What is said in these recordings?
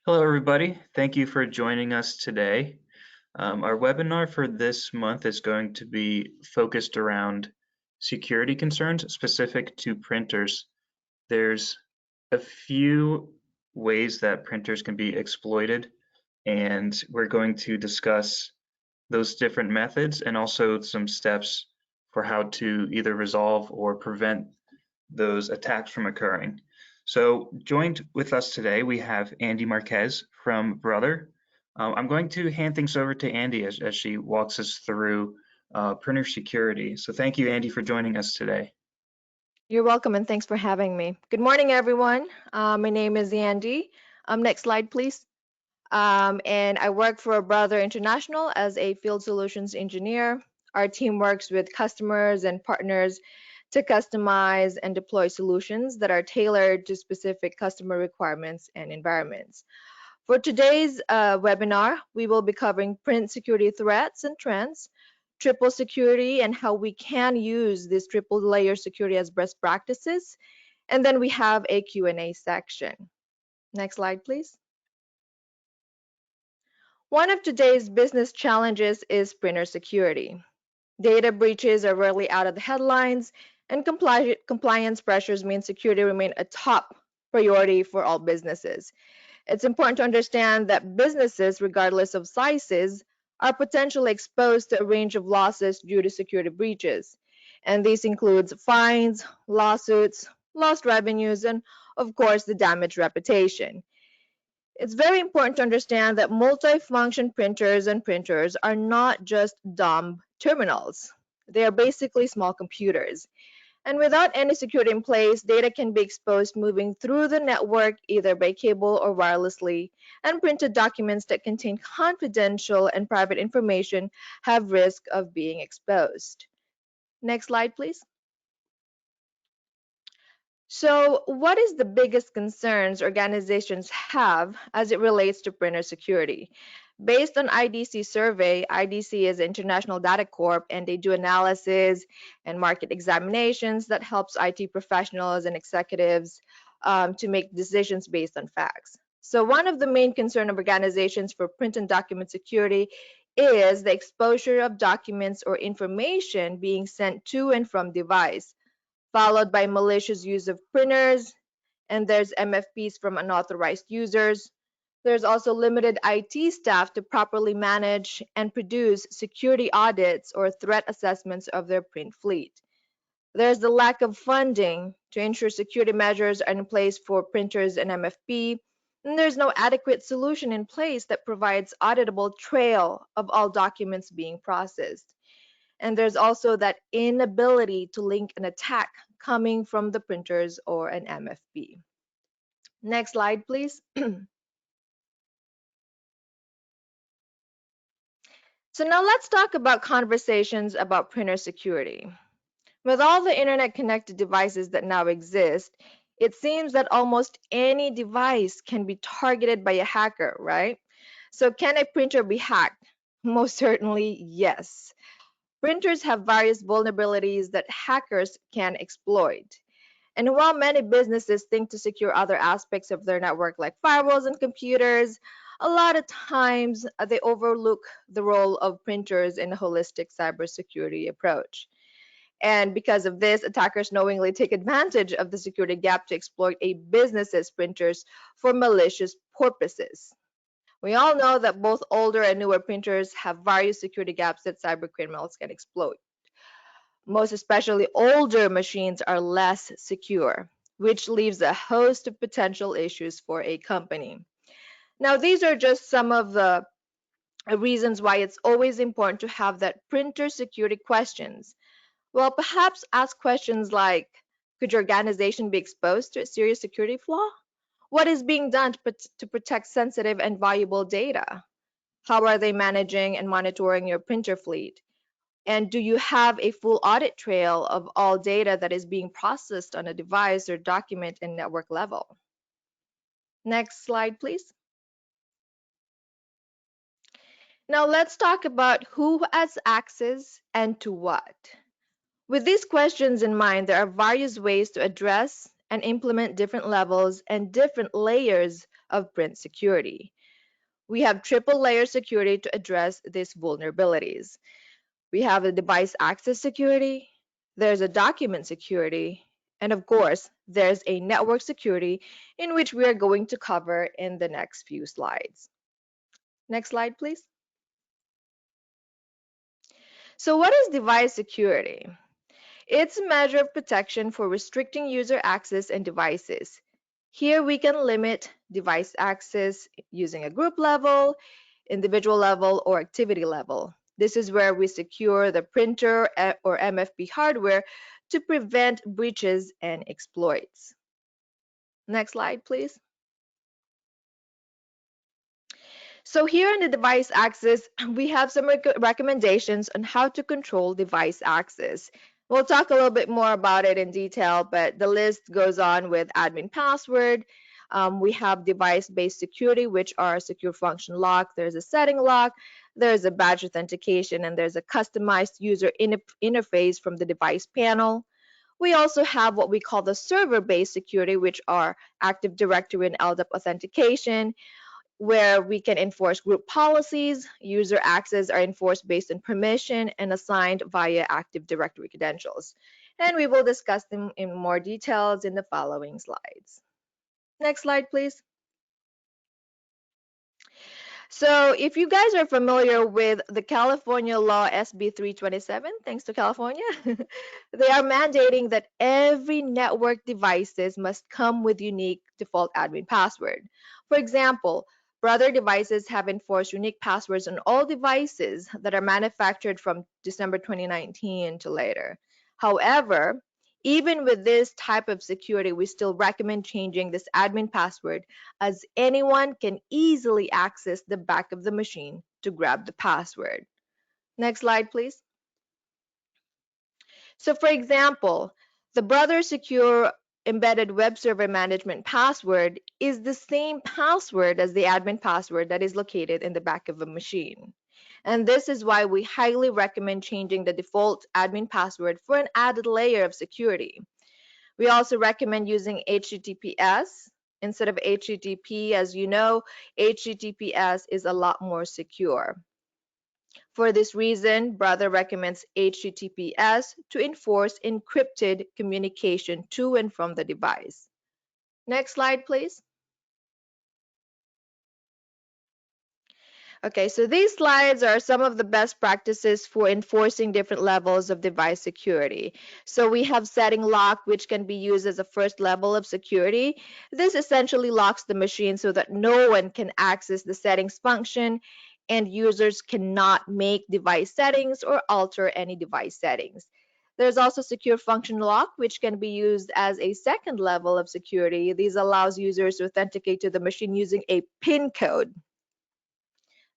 Hello, everybody. Thank you for joining us today. Our webinar for this month is going to be focused around security concerns specific to printers. There's a few ways that printers can be exploited, and we're going to discuss those different methods and also some steps for how to either resolve or prevent those attacks from occurring. So joined with us today, we have Andy Marquez from Brother. I'm going to hand things over to Andy as she walks us through printer security. So thank you, Andy, for joining us today. You're welcome and thanks for having me. Good morning, everyone. My name is Andy. Next slide, please. And I work for Brother International as a field solutions engineer. Our team works with customers and partners to customize and deploy solutions that are tailored to specific customer requirements and environments. For today's webinar, we will be covering print security threats and trends, triple security and how we can use this triple layer security as best practices, and then we have a Q&A section. Next slide, please. One of today's business challenges is printer security. Data breaches are rarely out of the headlines, and compliance pressures mean security remain a top priority for all businesses. It's important to understand that businesses, regardless of sizes, are potentially exposed to a range of losses due to security breaches. And this includes fines, lawsuits, lost revenues, and of course, the damaged reputation. It's very important to understand that multifunction printers and printers are not just dumb terminals. They are basically small computers. And without any security in place, data can be exposed moving through the network either by cable or wirelessly, and printed documents that contain confidential and private information have risk of being exposed. Next slide, please. So, what is the biggest concerns organizations have as it relates to printer security? Based on IDC survey, IDC is International Data Corp, and they do analysis and market examinations that helps IT professionals and executives to make decisions based on facts. So one of the main concern of organizations for print and document security is the exposure of documents or information being sent to and from device, followed by malicious use of printers, and there's MFPs from unauthorized users. There's also limited IT staff to properly manage and produce security audits or threat assessments of their print fleet. There's the lack of funding to ensure security measures are in place for printers and MFP, and there's no adequate solution in place that provides auditable trail of all documents being processed. And there's also that inability to link an attack coming from the printers or an MFP. Next slide, please. So now let's talk about conversations about printer security. With all the internet connected devices that now exist, it seems that almost any device can be targeted by a hacker, right? So can a printer be hacked? Most certainly, yes. Printers have various vulnerabilities that hackers can exploit. And while many businesses think to secure other aspects of their network like firewalls and computers, a lot of times they overlook the role of printers in a holistic cybersecurity approach. And because of this, attackers knowingly take advantage of the security gap to exploit a business's printers for malicious purposes. We all know that both older and newer printers have various security gaps that cybercriminals can exploit. Most especially older machines are less secure, which leaves a host of potential issues for a company. Now, these are just some of the reasons why it's always important to have that printer security questions. Well, perhaps ask questions like, could your organization be exposed to a serious security flaw? What is being done to protect sensitive and valuable data? How are they managing and monitoring your printer fleet? And do you have a full audit trail of all data that is being processed on a device or document and network level? Next slide, please. Now let's talk about who has access and to what. With these questions in mind, there are various ways to address and implement different levels and different layers of print security. We have triple layer security to address these vulnerabilities. We have a device access security, there's a document security, and of course, there's a network security in which we are going to cover in the next few slides. Next slide, please. So what is device security? It's a measure of protection for restricting user access and devices. Here we can limit device access using a group level, individual level, or activity level. This is where we secure the printer or MFP hardware to prevent breaches and exploits. Next slide, please. So here in the device access, we have some recommendations on how to control device access. We'll talk a little bit more about it in detail, but the list goes on with admin password. We have device-based security, which are secure function lock. There's a setting lock, there's a badge authentication, and there's a customized user interface from the device panel. We also have what we call the server-based security, which are Active Directory and LDAP authentication, where we can enforce group policies. User access are enforced based on permission and assigned via Active Directory credentials. And we will discuss them in more details in the following slides. Next slide, please. So if you guys are familiar with the California law SB 327, thanks to California, they are mandating that every network devices must come with unique default admin password. For example, Brother devices have enforced unique passwords on all devices that are manufactured from December 2019 to later. However, even with this type of security, we still recommend changing this admin password, as anyone can easily access the back of the machine to grab the password. Next slide, please. So for example, the Brother Secure Embedded Web Server Management password is the same password as the admin password that is located in the back of a machine. And this is why we highly recommend changing the default admin password for an added layer of security. We also recommend using HTTPS instead of HTTP. As you know, HTTPS is a lot more secure. For this reason, Brother recommends HTTPS to enforce encrypted communication to and from the device. Next slide, please. Okay, so these slides are some of the best practices for enforcing different levels of device security. So we have setting lock, which can be used as a first level of security. This essentially locks the machine so that no one can access the settings function, and users cannot make device settings or alter any device settings. There's also secure function lock, which can be used as a second level of security. These allows users to authenticate to the machine using a PIN code.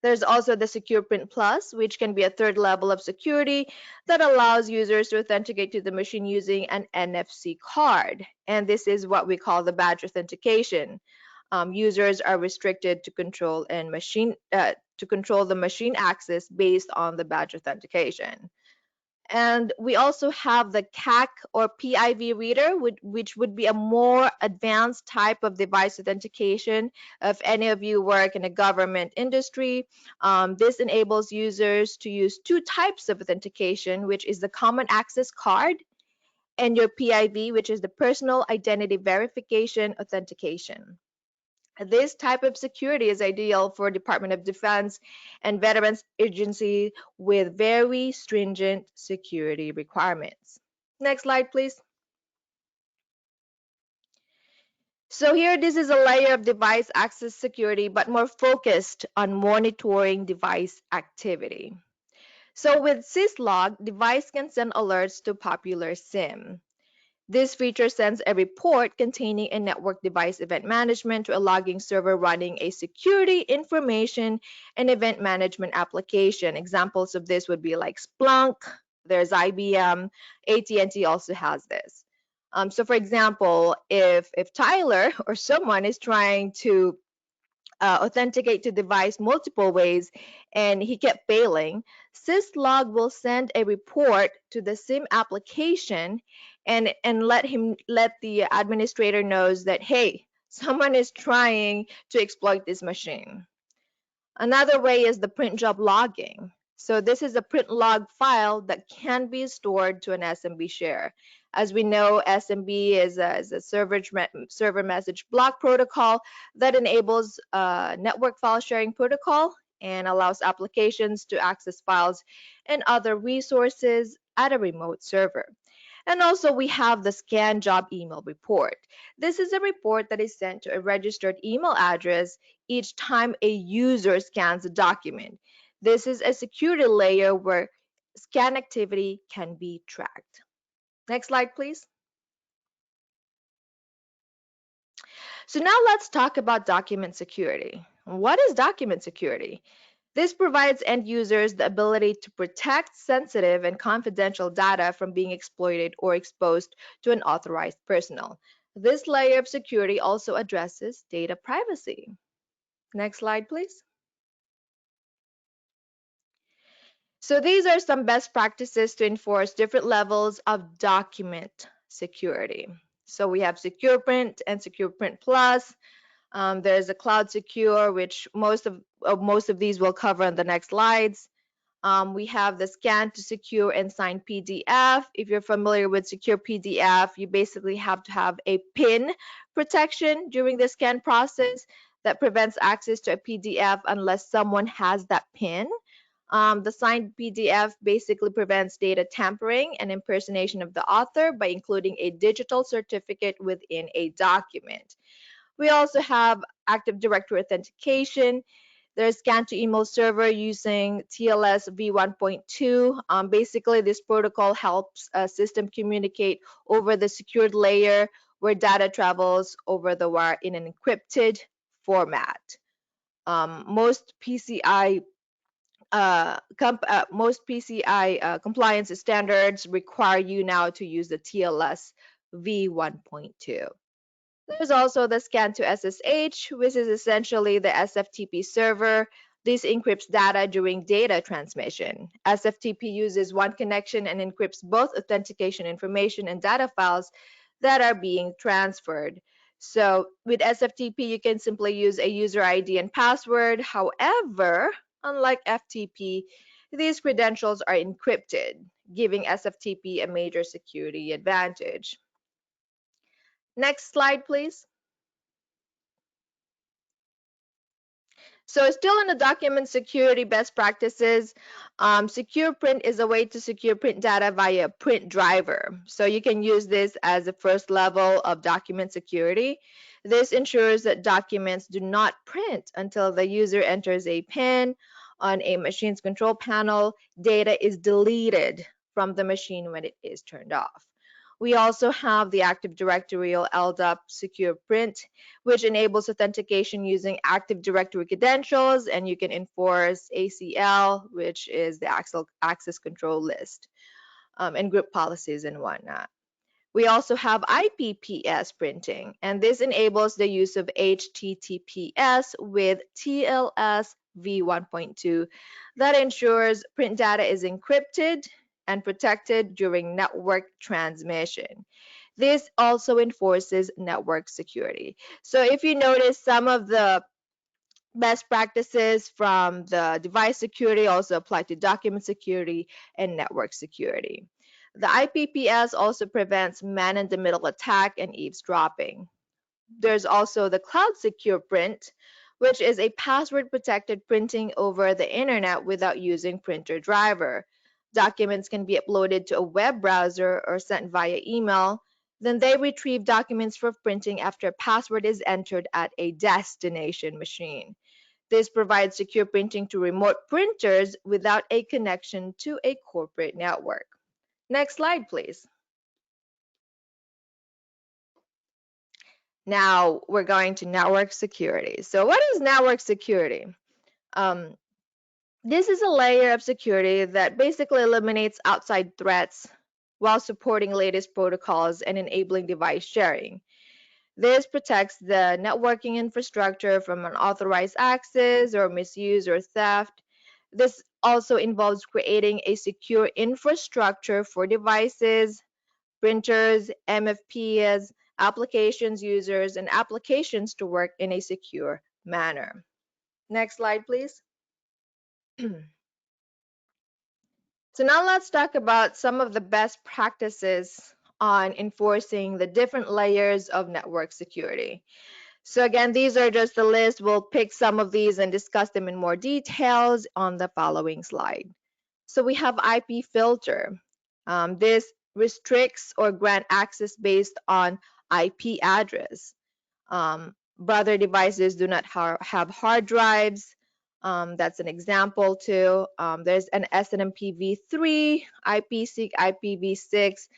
There's also the Secure Print Plus, which can be a third level of security that allows users to authenticate to the machine using an NFC card. And this is what we call the badge authentication. Users are restricted to control the machine access based on the badge authentication. And we also have the CAC or PIV reader, which would be a more advanced type of device authentication. If any of you work in a government industry, this enables users to use two types of authentication, which is the common access card and your PIV, which is the personal identity verification authentication. This type of security is ideal for Department of Defense and Veterans Agency with very stringent security requirements. Next slide, please. So here, this is a layer of device access security, but more focused on monitoring device activity. So with syslog, device can send alerts to popular SIM. This feature sends a report containing a network device event management to a logging server running a security information and event management application. Examples of this would be like Splunk, there's IBM, AT&T also has this. So for example, if Tyler or someone is trying to authenticate to device multiple ways and he kept failing, syslog will send a report to the SIM application and let the administrator knows that, hey, Someone is trying to exploit this machine. Another way is the print job logging. So this is a print log file that can be stored to an SMB share. As we know, SMB is a server message block protocol that enables network file sharing protocol and allows applications to access files and other resources at a remote server. And also we have the scan job email report. This is a report that is sent to a registered email address each time a user scans a document. This is a security layer where scan activity can be tracked. Next slide, please. So now let's talk about document security. What is document security? This provides end users the ability to protect sensitive and confidential data from being exploited or exposed to unauthorized personnel. This layer of security also addresses data privacy. Next slide, please. So these are some best practices to enforce different levels of document security. So we have Secure Print and Secure Print Plus. There's a Cloud Secure, which most of these we'll cover in the next slides. We have the Scan to Secure and Sign PDF. If you're familiar with Secure PDF, you basically have to have a PIN protection during the scan process that prevents access to a PDF unless someone has that PIN. The signed PDF basically prevents data tampering and impersonation of the author by including a digital certificate within a document. We also have Active Directory authentication. There's scan to email server using TLS v1.2. Basically, this protocol helps a system communicate over the secured layer where data travels over the wire in an encrypted format. Most PCI compliance standards require you now to use the TLS v1.2. There's also the scan to SSH, which is essentially the SFTP server. This encrypts data during data transmission. SFTP uses one connection and encrypts both authentication information and data files that are being transferred. So with SFTP, you can simply use a user ID and password. However, unlike FTP, these credentials are encrypted, giving SFTP a major security advantage. Next slide, please. So still in the document security best practices, Secure Print is a way to secure print data via print driver. So you can use this as the first level of document security. This ensures that documents do not print until the user enters a PIN on a machine's control panel. Data is deleted from the machine when it is turned off. We also have the Active Directory or LDAP Secure Print, which enables authentication using Active Directory credentials, and you can enforce ACL, which is the access control list, and group policies and whatnot. We also have IPPS printing, and this enables the use of HTTPS with TLS v1.2 that ensures print data is encrypted and protected during network transmission. This also enforces network security. So if you notice, some of the best practices from the device security also apply to document security and network security. The IPPS also prevents man-in-the-middle attack and eavesdropping. There's also the Cloud Secure Print, which is a password-protected printing over the internet without using printer driver. Documents can be uploaded to a web browser or sent via email. Then they retrieve documents for printing after a password is entered at a destination machine. This provides secure printing to remote printers without a connection to a corporate network. Next slide, please. Now we're going to network security. So what is network security? This is a layer of security that basically eliminates outside threats while supporting latest protocols and enabling device sharing. This protects the networking infrastructure from unauthorized access or misuse or theft. This also involves creating a secure infrastructure for devices, printers, MFPs, applications, users, and applications to work in a secure manner. Next slide, please. So now let's talk about some of the best practices on enforcing the different layers of network security. So again, these are just the list. We'll pick some of these and discuss them in more details on the following slide. So we have IP filter. This restricts or grant access based on IP address. Brother devices do not have hard drives. That's an example too. There's an SNMP v3, IPsec, IPv6.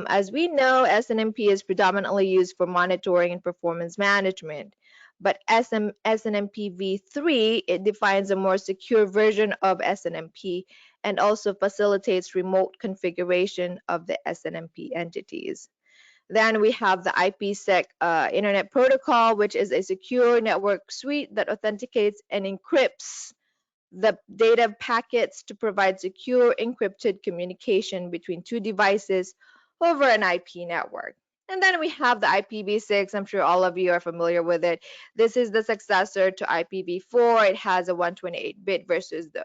As we know, SNMP is predominantly used for monitoring and performance management. But SNMP v3, it defines a more secure version of SNMP and also facilitates remote configuration of the SNMP entities. Then we have the IPsec Internet Protocol, which is a secure network suite that authenticates and encrypts the data packets to provide secure encrypted communication between two devices over an IP network. And then we have the IPv6. I'm sure all of you are familiar with it. This is the successor to IPv4. It has a 128-bit versus the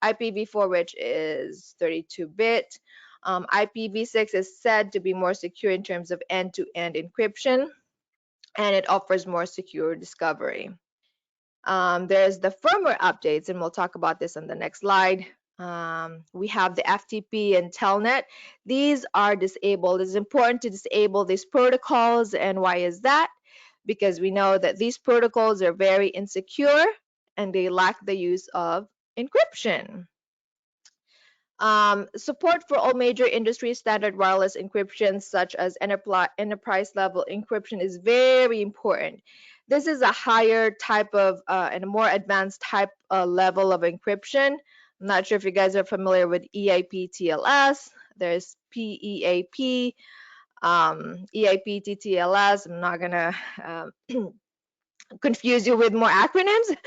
IPv4, which is 32-bit. IPv6 is said to be more secure in terms of end-to-end encryption, and it offers more secure discovery. There's the firmware updates, and we'll talk about this on the next slide. We have the FTP and Telnet. These are disabled. It's important to disable these protocols, and why is that? Because we know that these protocols are very insecure and they lack the use of encryption. Support for all major industry standard wireless encryption, such as enterprise level encryption, is very important. This is a higher type of and a more advanced type level of encryption. I'm not sure if you guys are familiar with EIP TLS. There's PEAP, EIP TTLS. I'm not gonna confuse you with more acronyms,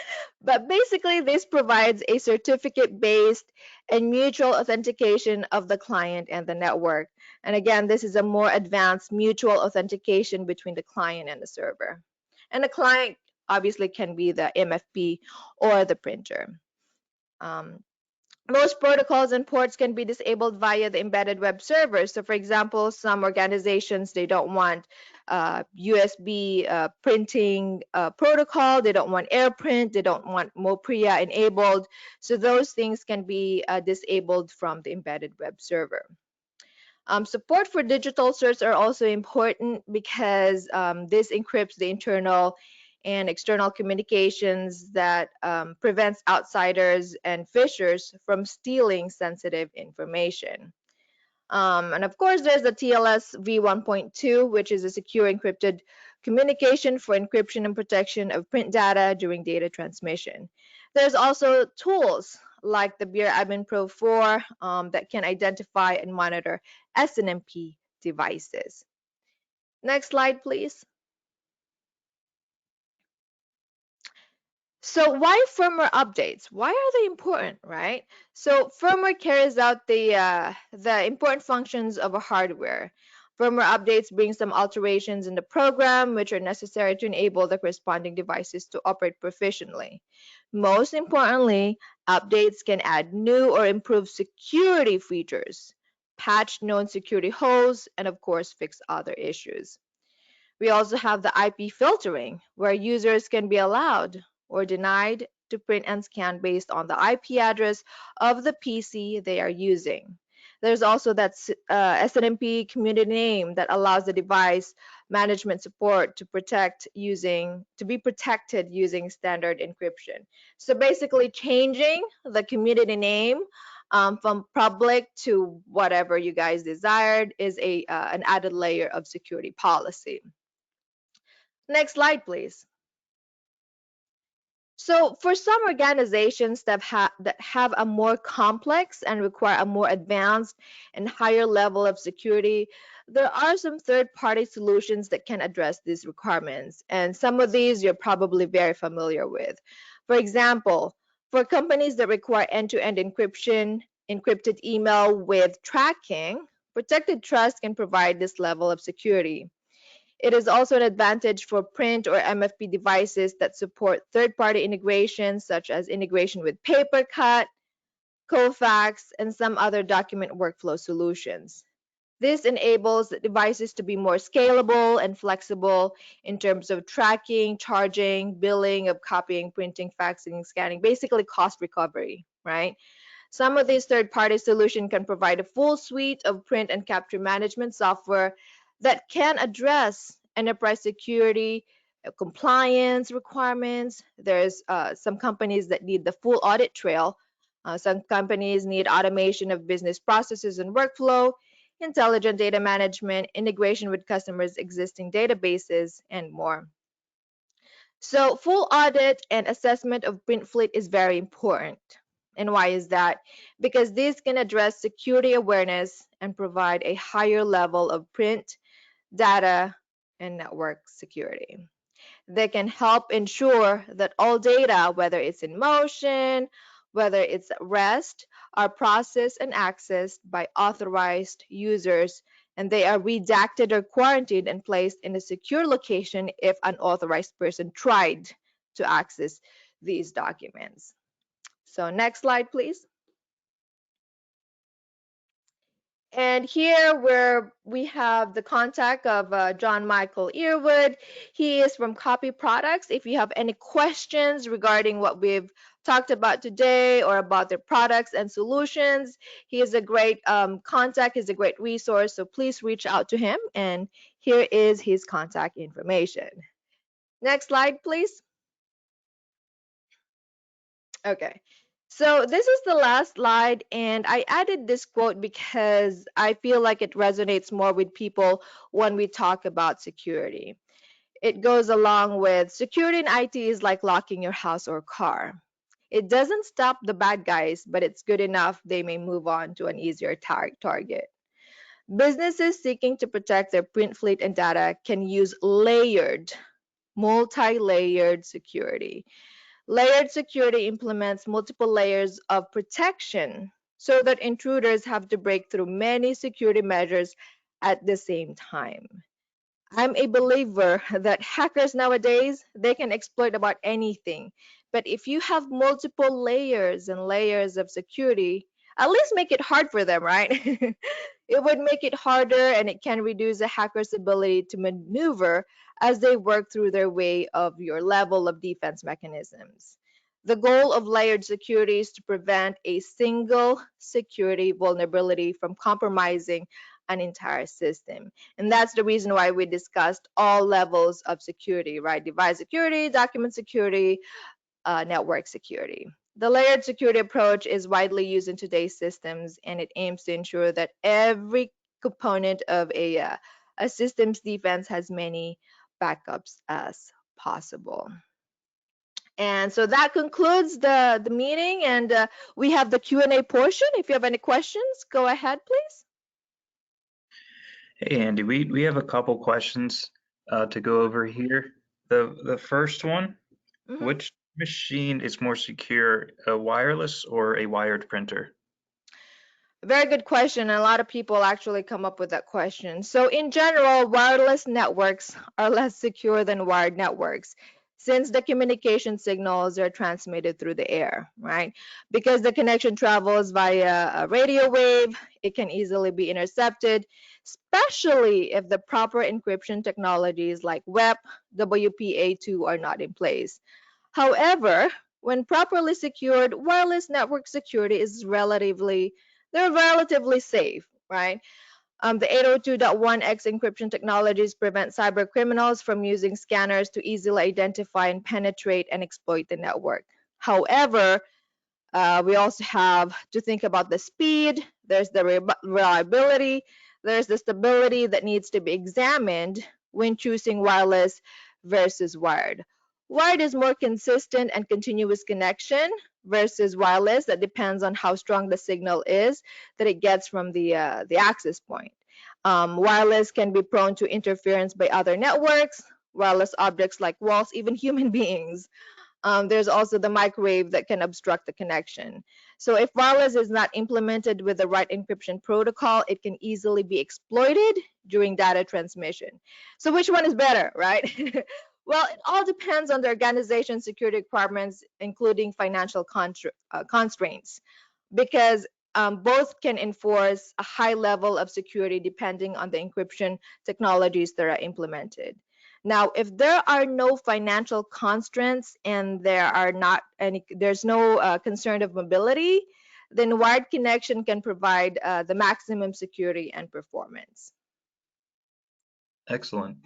but basically this provides a certificate-based and mutual authentication of the client and the network. And again, this is a more advanced mutual authentication between the client and the server. And the client obviously can be the MFP or the printer. Most protocols and ports can be disabled via the embedded web server. So for example, some organizations, they don't want USB printing protocol, they don't want AirPrint, they don't want MoPRIA enabled. So those things can be disabled from the embedded web server. Support for digital certs are also important because this encrypts the internal and external communications that prevents outsiders and phishers from stealing sensitive information. And of course, there's the TLS v1.2, which is a secure encrypted communication for encryption and protection of print data during data transmission. There's also tools like the Beer Admin Pro 4 that can identify and monitor SNMP devices. Next slide, please. So why firmware updates? Why are they important, right? So firmware carries out the important functions of a hardware. Firmware updates bring some alterations in the program which are necessary to enable the corresponding devices to operate proficiently. Most importantly, updates can add new or improved security features, patch known security holes, and of course fix other issues. We also have the IP filtering, where users can be allowed or denied to print and scan based on the IP address of the PC they are using. There's also that SNMP community name that allows the device management support to be protected using standard encryption. So basically changing the community name from public to whatever you guys desired is an added layer of security policy. Next slide, please. So for some organizations that have a more complex and require a more advanced and higher level of security, there are some third-party solutions that can address these requirements. And some of these you're probably very familiar with. For example, for companies that require end-to-end encryption, encrypted email with tracking, Protected Trust can provide this level of security. It is also an advantage for print or MFP devices that support third-party integrations, such as integration with PaperCut, Kofax, and some other document workflow solutions. This enables the devices to be more scalable and flexible in terms of tracking, charging, billing of copying, printing, faxing, scanning, basically cost recovery, right? Some of these third-party solutions can provide a full suite of print and capture management software that can address enterprise security, compliance requirements. There's some companies that need the full audit trail. Some companies need automation of business processes and workflow, intelligent data management, integration with customers' existing databases, and more. So full audit and assessment of print fleet is very important. And why is that? Because this can address security awareness and provide a higher level of print, data, and network security. They can help ensure that all data, whether it's in motion, whether it's at rest, are processed and accessed by authorized users, and they are redacted or quarantined and placed in a secure location if an authorized person tried to access these documents. So next slide, please. And here where we have the contact of John Michael Earwood. He is from Copy Products. If you have any questions regarding what we've talked about today or about their products and solutions, he is a great contact, he's a great resource. So please reach out to him. And here is his contact information. Next slide, please. Okay. So this is the last slide, and I added this quote because I feel like it resonates more with people when we talk about security. It goes along with security in IT is like locking your house or car. It doesn't stop the bad guys, but it's good enough they may move on to an easier target. Businesses seeking to protect their print fleet and data can use layered, multi-layered security. Layered security implements multiple layers of protection so that intruders have to break through many security measures at the same time. I'm a believer that hackers nowadays, they can exploit about anything. But if you have multiple layers and layers of security, at least make it hard for them, right? It would make it harder and it can reduce a hacker's ability to maneuver as they work through their way of your level of defense mechanisms. The goal of layered security is to prevent a single security vulnerability from compromising an entire system. And that's the reason why we discussed all levels of security, right? Device security, document security, network security. The layered security approach is widely used in today's systems, and it aims to ensure that every component of a system's defense has many backups as possible. And so that concludes the meeting, and we have the Q&A portion. If you have any questions, go ahead, please. Hey, Andy, we have a couple questions to go over here. The first one, which machine is more secure, a wireless or a wired printer? Very good question. A lot of people actually come up with that question. So in general, wireless networks are less secure than wired networks since the communication signals are transmitted through the air, right? Because the connection travels via a radio wave, it can easily be intercepted, especially if the proper encryption technologies like WEP, WPA2 are not in place. However, when properly secured, wireless network security is they're relatively safe, right? The 802.1x encryption technologies prevent cyber criminals from using scanners to easily identify and penetrate and exploit the network. However, we also have to think about the speed, there's the reliability, there's the stability that needs to be examined when choosing wireless versus wired. Wired is more consistent and continuous connection versus wireless that depends on how strong the signal is that it gets from the access point. Wireless can be prone to interference by other networks, wireless objects like walls, even human beings. There's also the microwave that can obstruct the connection. So if wireless is not implemented with the right encryption protocol, it can easily be exploited during data transmission. So which one is better, right? Well, it all depends on the organization's security requirements, including financial constraints, because both can enforce a high level of security depending on the encryption technologies that are implemented. Now, if there are no financial constraints and there's no concern of mobility, then wired connection can provide the maximum security and performance. Excellent.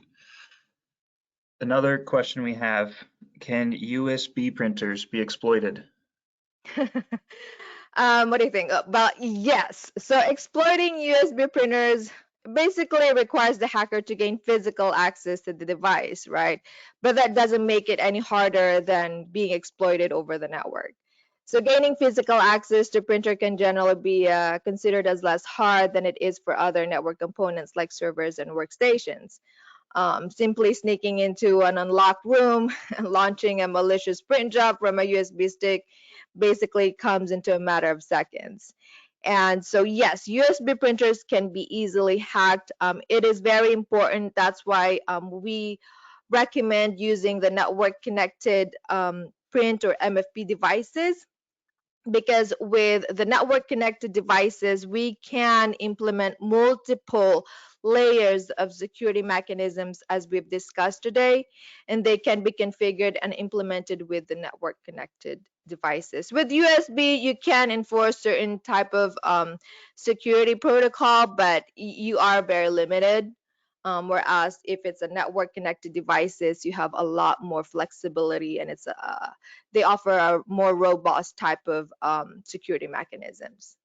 Another question we have, can USB printers be exploited? What do you think? Well, yes. So exploiting USB printers basically requires the hacker to gain physical access to the device, right? But that doesn't make it any harder than being exploited over the network. So gaining physical access to printer can generally be considered as less hard than it is for other network components like servers and workstations. Simply sneaking into an unlocked room and launching a malicious print job from a USB stick basically comes into a matter of seconds. And so, yes, USB printers can be easily hacked. It is very important. That's why we recommend using the network connected print or MFP devices, because with the network connected devices, we can implement multiple layers of security mechanisms as we've discussed today, and they can be configured and implemented with the network connected devices. With USB, you can enforce certain type of security protocol, but you are very limited. Whereas if it's a network connected devices, you have a lot more flexibility, and they offer a more robust type of security mechanisms.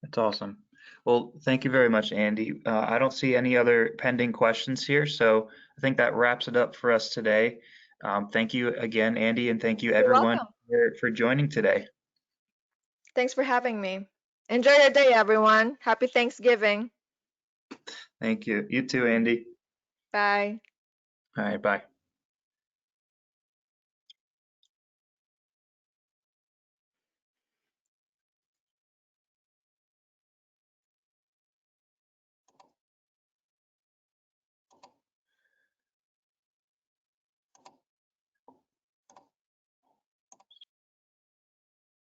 That's awesome. Well, thank you very much, Andy. I don't see any other pending questions here, so I think that wraps it up for us today. Thank you again, Andy, and thank you You're everyone welcome. for joining today. Thanks for having me. Enjoy your day, everyone. Happy Thanksgiving. Thank you. You too, Andy. Bye. All right, bye.